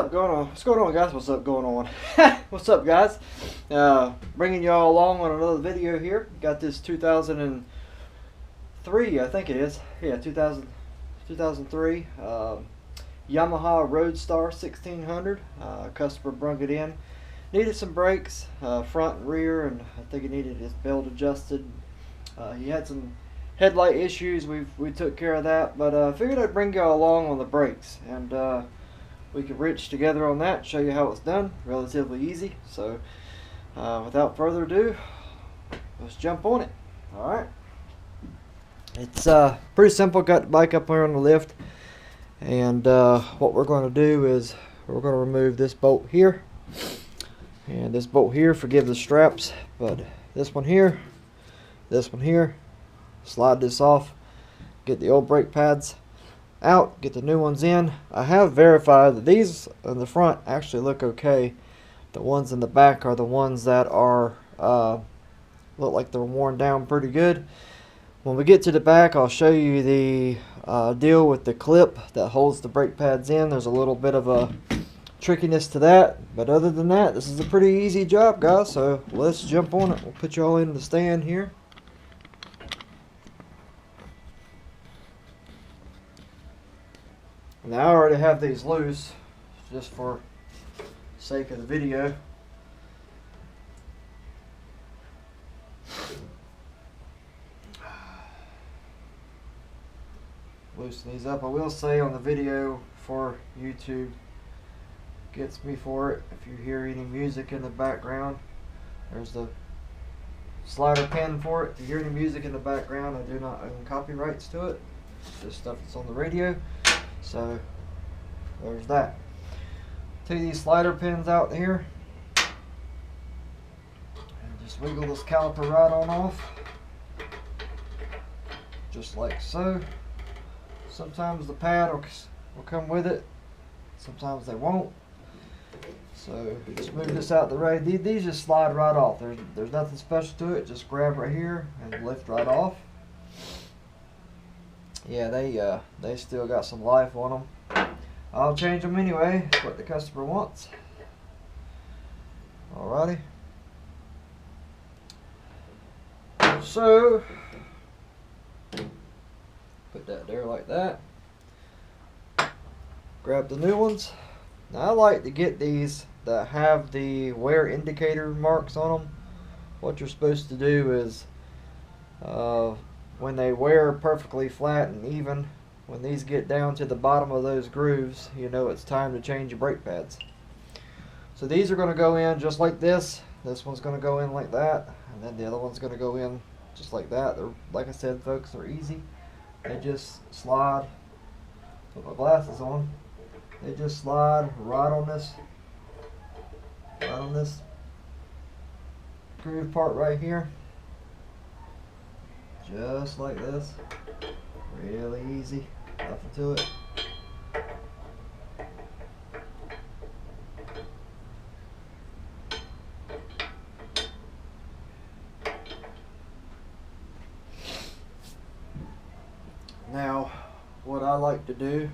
up going on? What's going on, guys? What's up going on? What's up, guys? Bringing y'all along on another video here. Got this 2003, I think it is. Yeah, 2003 Yamaha Road Star 1600. Customer brung it in. Needed some brakes, front and rear, and I think it needed his belt adjusted. He had some headlight issues. We took care of that, but I figured I'd bring y'all along on the brakes, and we could wrench together on that, show you how it's done. Relatively easy. So without further ado, let's jump on it. Alright, it's pretty simple. Got the bike up here on the lift, and what we're going to do is we're going to remove this bolt here and this bolt here. Forgive the straps, but this one here, slide this off, get the old brake pads out, get the new ones in. I have verified that these in the front actually look okay. The ones in the back are the ones that are look like they're worn down pretty good. When we get to the back, I'll show you the deal with the clip that holds the brake pads in. There's a little bit of a trickiness to that, but other than that, this is a pretty easy job, guys. So let's jump on it. We'll put you all in the stand here. Now I already have these loose, just for sake of the video. Loosen these up. I will say on the video for YouTube, gets me for it if you hear any music in the background. There's the slider pin for it. If you hear any music in the background, I do not own copyrights to it. It's just stuff that's on the radio. So there's that. Take these slider pins out here and just wiggle this caliper right on off, just like so. Sometimes the pad will come with it, sometimes they won't. So just move this out the way. These just slide right off. There's nothing special to it. Just grab right here and lift right off. Yeah, they still got some life on them. I'll change them anyway. That's what the customer wants. Alrighty. So put that there like that. Grab the new ones. Now I like to get these that have the wear indicator marks on them. What you're supposed to do is when they wear perfectly flat and even, when these get down to the bottom of those grooves, you know it's time to change your brake pads. So these are going to go in just like this. This one's going to go in like that, and then the other one's going to go in just like that. They're, like I said, folks, they're easy. They just slide. Put my glasses on. They just slide right on this groove part right here. Just like this. Really easy. Nothing to it. Now, what I like to do,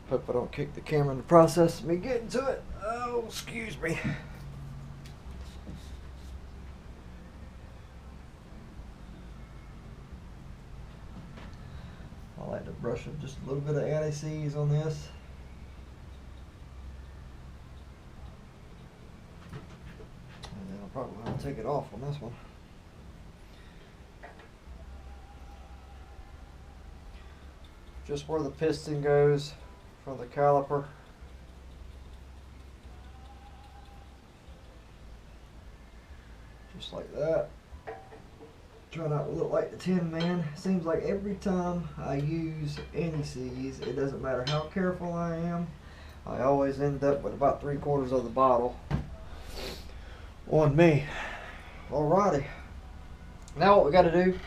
hope I don't kick the camera in the process of me getting to it. Oh, excuse me. I like to brush up just a little bit of anti-seize on this. And then I'll probably want to take it off on this one. Just where the piston goes for the caliper. Just like that. Try not to look like the Tin Man. Seems like every time I use anti-seize, it doesn't matter how careful I am, I always end up with about 3/4 of the bottle on me. Alrighty. Now what we got to do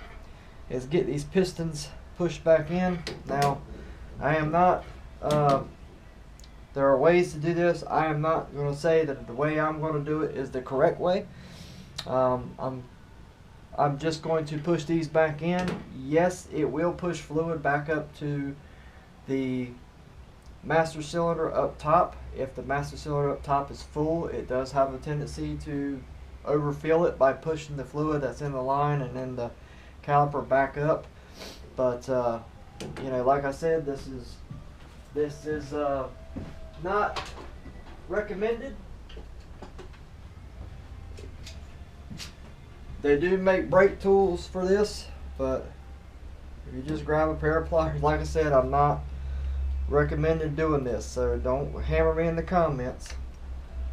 is get these pistons pushed back in. Now, I am not, there are ways to do this. I am not going to say that the way I'm going to do it is the correct way. I'm just going to push these back in. Yes, it will push fluid back up to the master cylinder up top. If the master cylinder up top is full, it does have a tendency to overfill it by pushing the fluid that's in the line and then the caliper back up. But you know, like I said, this is not recommended. They do make brake tools for this, but if you just grab a pair of pliers, like I said, I'm not recommending doing this. So don't hammer me in the comments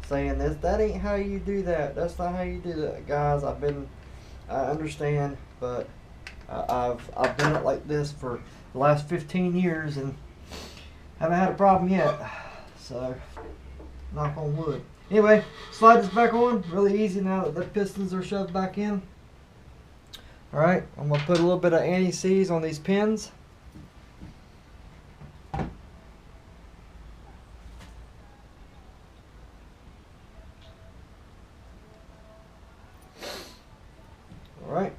saying this, that ain't how you do that. That's not how you do that, guys. I understand, but I've done it like this for the last 15 years and haven't had a problem yet. So knock on wood. Anyway, slide this back on. Really easy now that the pistons are shoved back in. Alright, I'm going to put a little bit of anti-seize on these pins. Alright.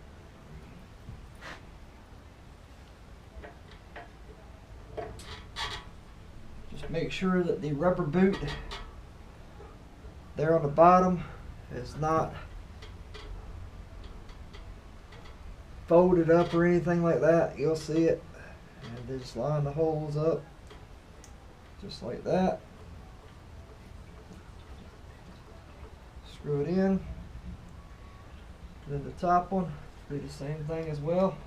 Just make sure that the rubber boot there on the bottom is not folded up or anything like that. You'll see it. And just line the holes up just like that. Screw it in. Then the top one, do the same thing as well.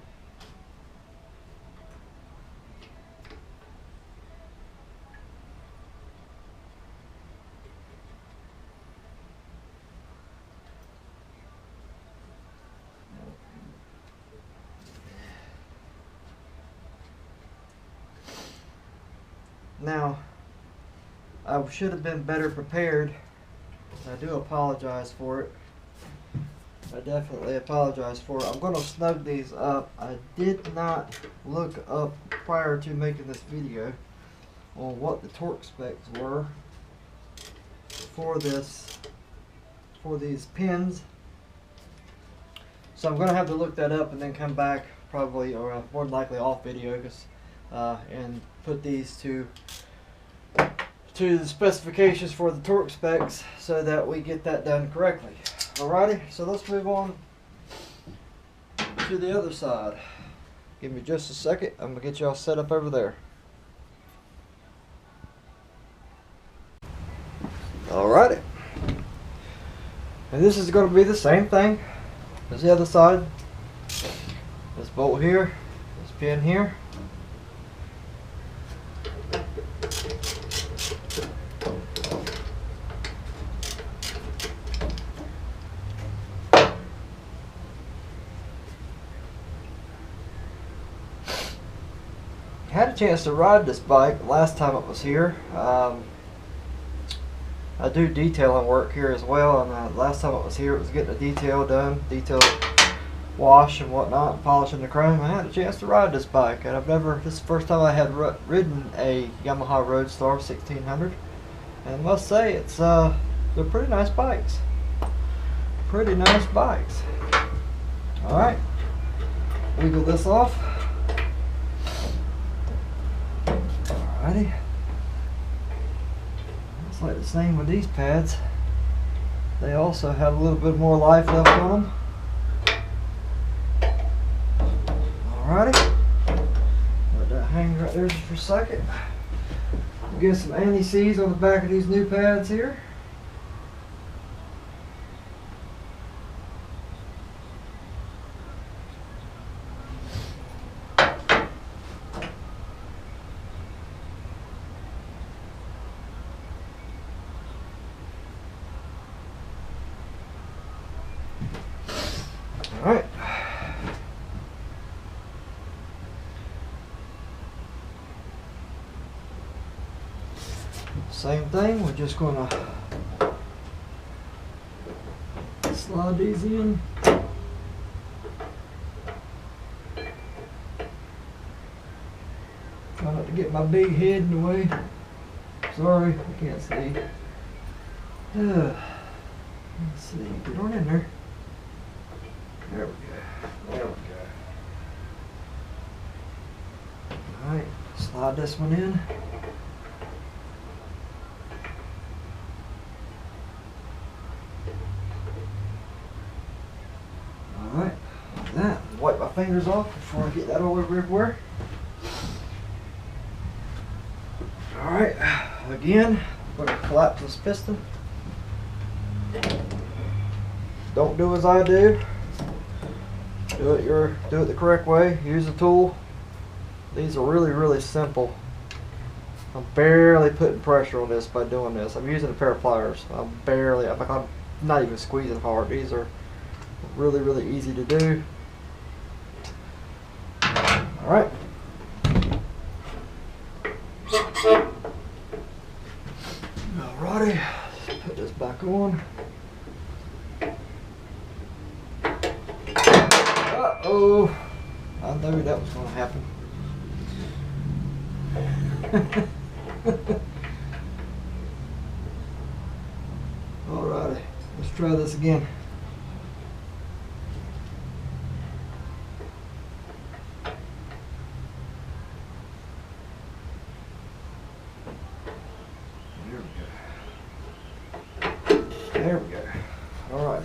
Now, I should have been better prepared. I do apologize for it. I definitely apologize for it. I'm going to snug these up. I did not look up prior to making this video on what the torque specs were for these pins. So I'm going to have to look that up and then come back probably, or more than likely off video, and put these to the specifications for the torque specs so that we get that done correctly. Alrighty, so let's move on to the other side. Give me just a second. I'm gonna get y'all set up over there. Alrighty, and this is going to be the same thing as the other side. This bolt here, this pin here. Had a chance to ride this bike last time it was here. I do detailing work here as well, and last time it was here it was getting a detail done, detail wash and whatnot, and polishing the chrome. I had a chance to ride this bike, and this is the first time I had ridden a Yamaha Road Star 1600, and I must say they're pretty nice bikes. Pretty nice bikes. Alright, wiggle this off. Alrighty. It's like the same with these pads. They also have a little bit more life left on them. Alrighty. Let that hang right there just for a second. Get some anti-seize on the back of these new pads here. Alright. Same thing, we're just going to slide these in. Try not to get my big head in the way. Sorry, I can't see. Let's see, get on in there. There we go. There we go. Alright, slide this one in. Alright, like that. Wipe my fingers off before I get that all over everywhere. Alright, again, I'm going to collapse this piston. Don't do as I do. Do it the correct way. Use a tool. These are really simple. I'm barely putting pressure on this by doing this. I'm using a pair of pliers. I'm not even squeezing hard. These are really easy to do. All right. Alrighty, let's put this back on. Uh-oh, I knew that was going to happen. Alrighty, let's try this again. There we go. Alright.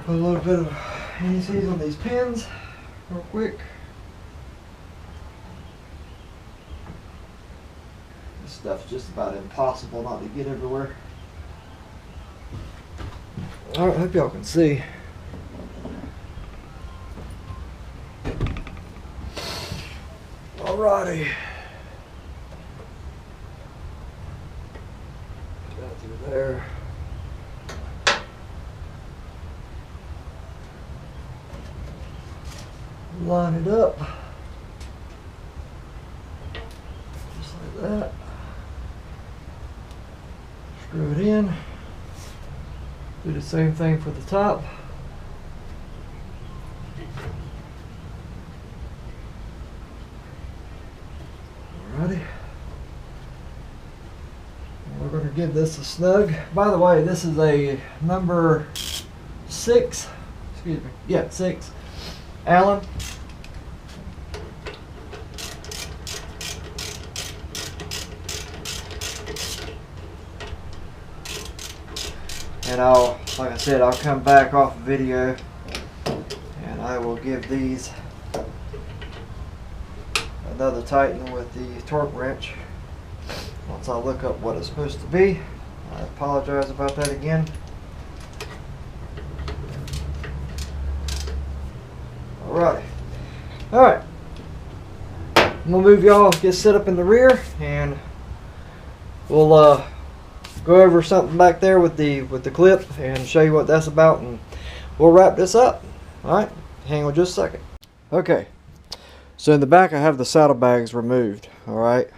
Put a little bit of anti-seize on these pins real quick. This stuff's just about impossible not to get everywhere. Alright, hope y'all can see. Alrighty. Down through there. Line it up. Just like that. Screw it in. Do the same thing for the top. Alrighty. We're going to give this a snug. By the way, this is a number 6. Excuse me. Yeah, 6. Allen. And like I said, I'll come back off video and I will give these another tighten with the torque wrench once I look up what it's supposed to be. I apologize about that again. Alright. Alright. I'm gonna move y'all, get set up in the rear, and we'll go over something back there with the clip and show you what that's about, and we'll wrap this up. Alright, hang on just a second. Okay, so in the back I have the saddlebags removed. Alright,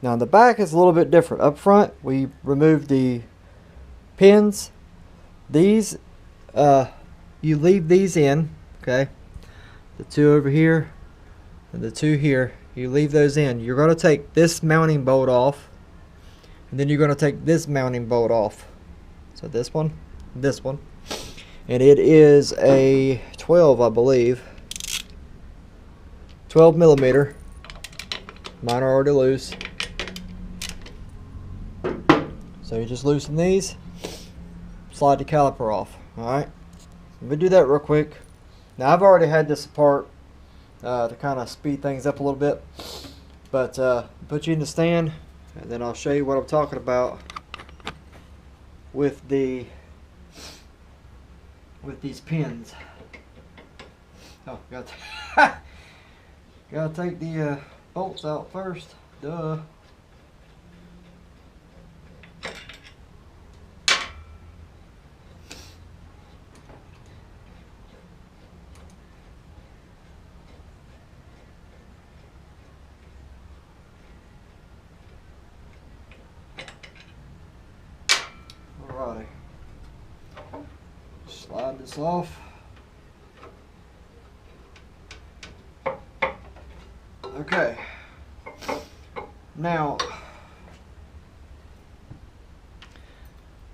now in the back is a little bit different. Up front we removed the pins. These you leave these in, okay, the 2 over here and the 2 here, you leave those in. You're going to take this mounting bolt off, and then you're going to take this mounting bolt off. So this one, and it is a 12, I believe, 12 millimeter. Mine are already loose. So you just loosen these, slide the caliper off. Alright, let me do that real quick. Now I've already had this apart to kind of speed things up a little bit, but put you in the stand, and then I'll show you what I'm talking about with these pins. Oh, gotta take the bolts out first. Duh. Alrighty. Slide this off. Okay. Now,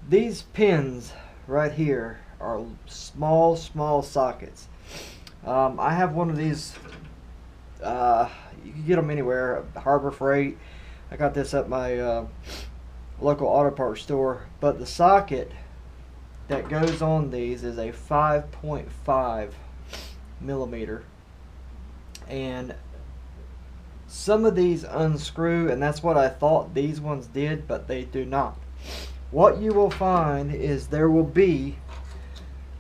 these pins right here are small sockets. I have one of these. You can get them anywhere. Harbor Freight. I got this at my local auto parts store, but the socket that goes on these is a 5.5 millimeter, and some of these unscrew, and that's what I thought these ones did, but they do not. What you will find is there will be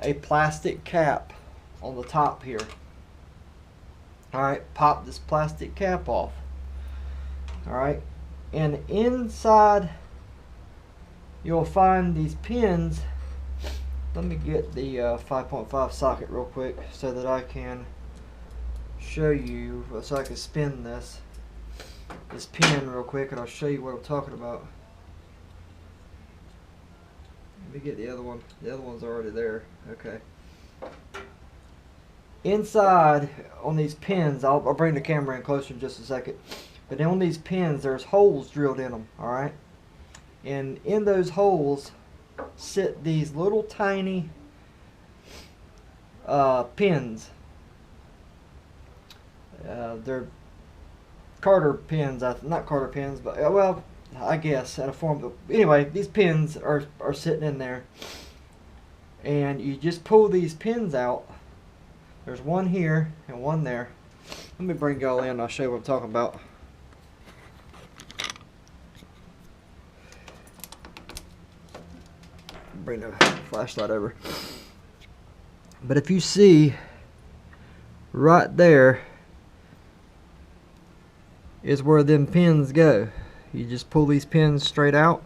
a plastic cap on the top here. Alright, pop this plastic cap off. Alright, and inside you'll find these pins. Let me get the 5.5 socket real quick so that I can show you, so I can spin this pin real quick, and I'll show you what I'm talking about. Let me get the other one. The other one's already there. Okay. Inside on these pins, I'll bring the camera in closer in just a second. But on these pins, there's holes drilled in them. All right. And in those holes sit these little tiny pins. They're Carter pins, not Carter pins, but well, I guess in a form of, anyway, these pins are sitting in there, and you just pull these pins out. There's one here and one there. Let me bring y'all in and I'll show you what I'm talking about. Bring the flashlight over. But if you see right there is where them pins go. You just pull these pins straight out,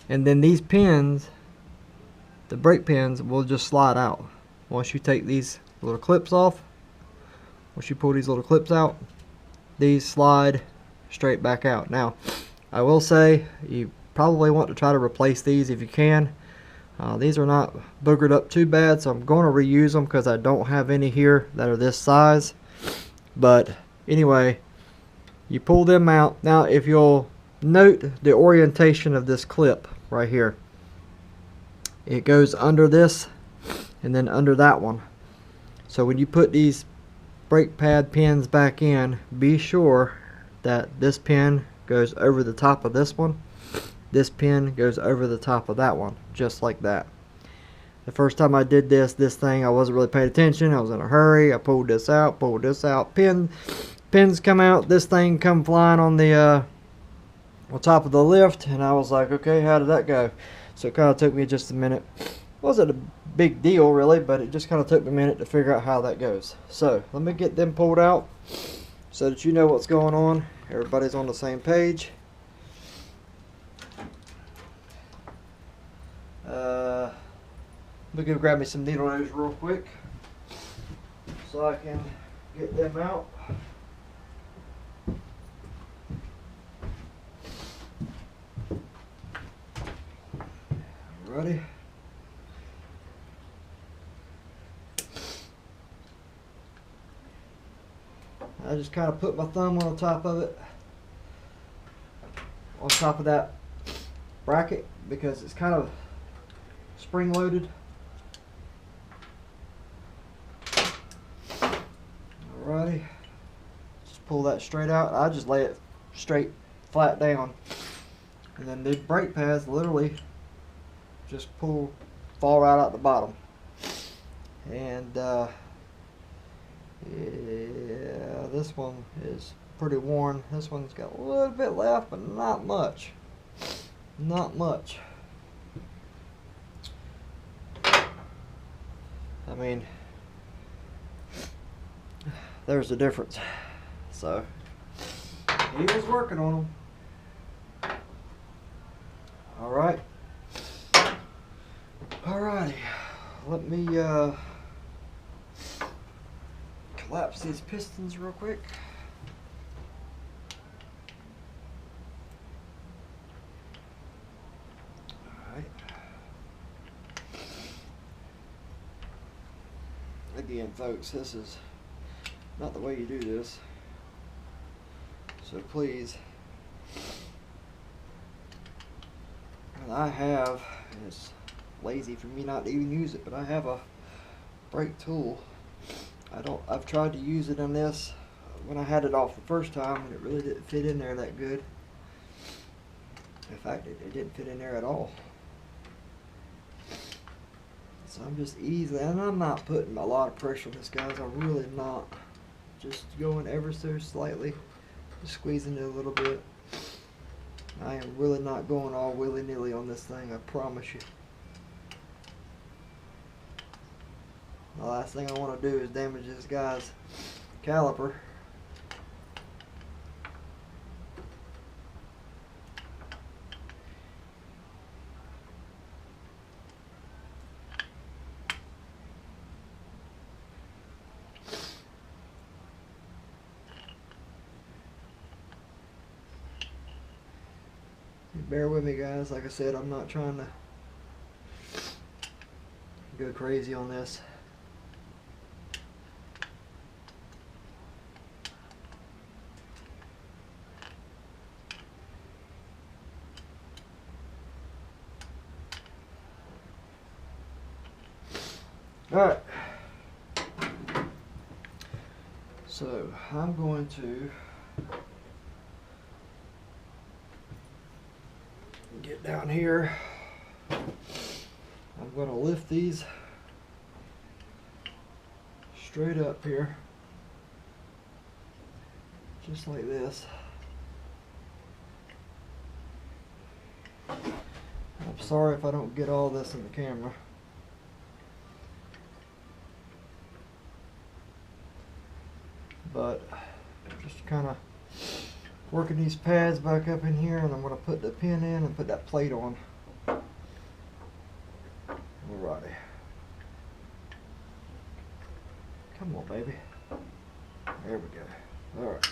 and then these pins, the brake pins, will just slide out. Once you take these little clips off, once you pull these little clips out, these slide straight back out. Now, I will say you probably want to try to replace these if you can. These are not boogered up too bad, so I'm going to reuse them because I don't have any here that are this size. But anyway, you pull them out. Now, if you'll note the orientation of this clip right here, it goes under this and then under that one. So when you put these brake pad pins back in, be sure that this pin goes over the top of this one. This pin goes over the top of that one, just like that. The first time I did this thing, I wasn't really paying attention. I was in a hurry. I pulled this out, pins come out. This thing come flying on the on top of the lift, and I was like, okay, how did that go? So it kind of took me just a minute. Wasn't a big deal really, but it just kind of took me a minute to figure out how that goes. So let me get them pulled out so that you know what's going on. Everybody's on the same page. Let me go grab me some needle nose real quick so I can get them out. Ready? I just kind of put my thumb on top of it, on top of that bracket, because it's kind of spring loaded. Alrighty, just pull that straight out. I just lay it straight flat down, and then the brake pads literally just fall right out the bottom. And yeah, this one is pretty worn. This one's got a little bit left, but not much. Not much. I mean, there's the difference. So he was working on them. All right. Alrighty, let me collapse these pistons real quick. Alright. Again, folks, this is not the way you do this. So please, and I have, and it's lazy for me not to even use it, but I have a brake tool. I've tried to use it on this when I had it off the first time, and it really didn't fit in there that good. In fact, it didn't fit in there at all. So I'm just easily, and I'm not putting a lot of pressure on this, guys. I'm really not. Just going ever so slightly, just squeezing it a little bit. I am really not going all willy-nilly on this thing, I promise you. The last thing I want to do is damage this guy's caliper. Bear with me, guys. Like I said, I'm not trying to go crazy on this. Alright. So, I'm going to get down here. I'm going to lift these straight up here, just like this. I'm sorry if I don't get all this in the camera. But just kind of working these pads back up in here, and I'm going to put the pin in and put that plate on. Alrighty. Come on, baby. There we go. Alright.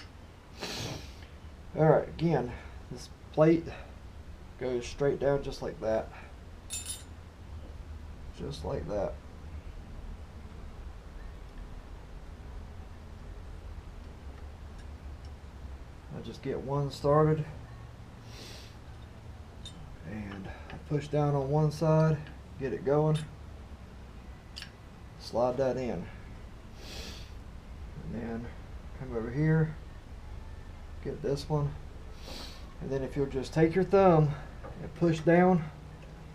Alright, again, this plate goes straight down just like that. Just like that. I just get one started, and I push down on one side, get it going, slide that in, and then come over here, get this one, and then if you'll just take your thumb and push down,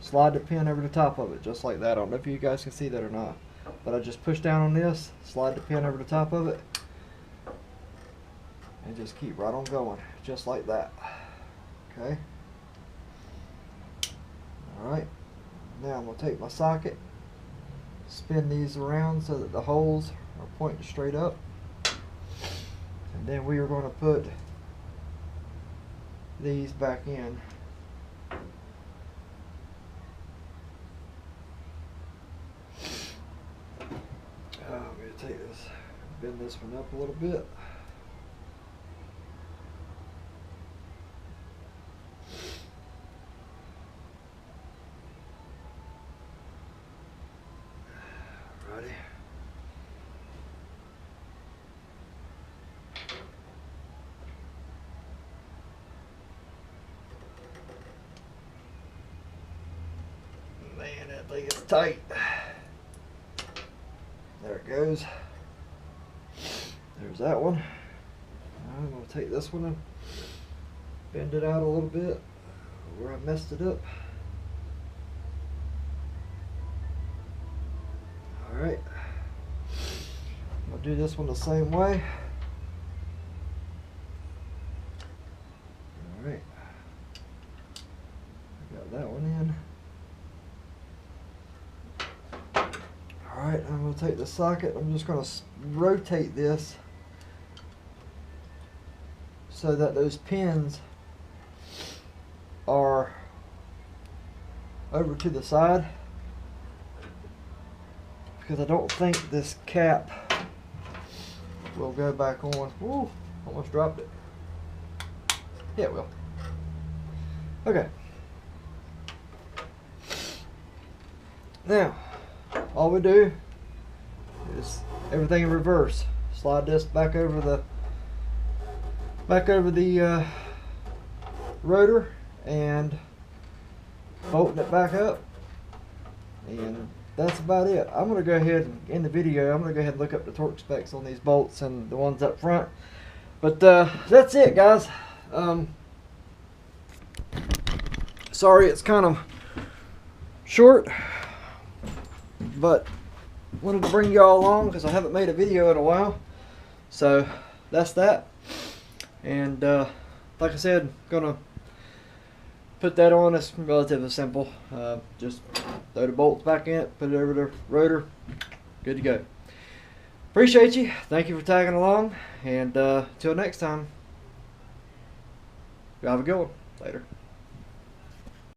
slide the pin over the top of it, just like that. I don't know if you guys can see that or not, but I just push down on this, slide the pin over the top of it, and just keep right on going, just like that. Okay. Alright. Now I'm going to take my socket, spin these around so that the holes are pointing straight up. And then we are going to put these back in. I'm going to take this, bend this one up a little bit. Man, that thing is tight. There it goes. There's that one. I'm going to take this one and bend it out a little bit where I messed it up. Alright. I'll do this one the same way. Alright. I got that one in. Alright, I'm going to take the socket. I'm just going to rotate this so that those pins are over to the side, because I don't think this cap will go back on. Woo, almost dropped it. Yeah, it will. Okay. Now, all we do is everything in reverse. Slide this back over the rotor and bolting it back up, and that's about it. I'm going to go ahead and in the video, I'm going to go ahead and look up the torque specs on these bolts and the ones up front. But that's it, guys. Sorry it's kind of short, but wanted to bring y'all along because I haven't made a video in a while. So that's that. And like I said, gonna put that on. It's relatively simple. Just throw the bolts back in it, put it over the rotor, good to go. Appreciate you. Thank you for tagging along, and till next time, you have a good one. Later.